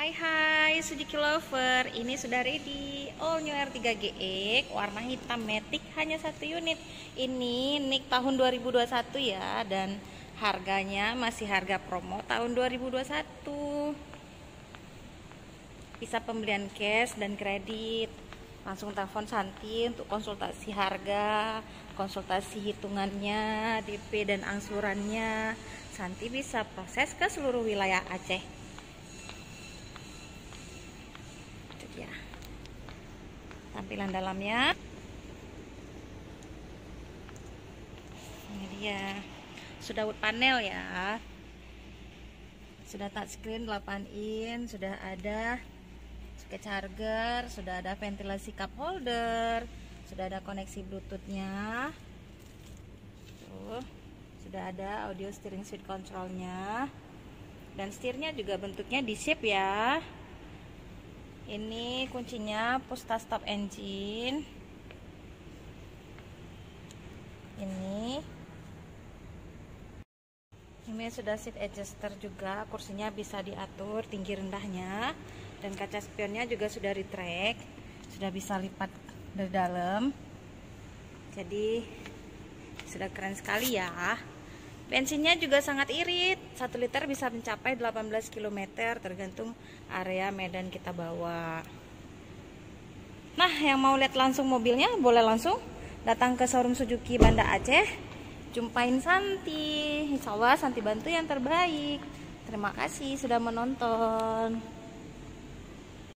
Hai Suzuki Lover, ini sudah ready all new R3 GX warna hitam matic, hanya satu unit. Ini Nick tahun 2021 ya, dan harganya masih harga promo tahun 2021. Bisa pembelian cash dan kredit. Langsung telepon Santi untuk konsultasi harga, konsultasi hitungannya, DP dan angsurannya. Santi bisa proses ke seluruh wilayah Aceh. Itu dia tampilan dalamnya. Ini dia, sudah wood panel ya, sudah touchscreen 8 in, sudah ada soket charger, sudah ada ventilasi cup holder, sudah ada koneksi bluetoothnya. Tuh, sudah ada audio steering wheel controlnya, dan setirnya juga bentuknya di shape ya. Ini kuncinya push start engine. Ini sudah seat adjuster juga, kursinya bisa diatur tinggi rendahnya, dan kaca spionnya juga sudah retract, sudah bisa lipat dari dalam. Jadi sudah keren sekali ya. Bensinnya juga sangat irit, 1 liter bisa mencapai 18 km tergantung area medan kita bawa. Nah, yang mau lihat langsung mobilnya boleh langsung datang ke showroom Suzuki Banda Aceh, jumpain Santi. Insya Allah Santi bantu yang terbaik. Terima kasih sudah menonton.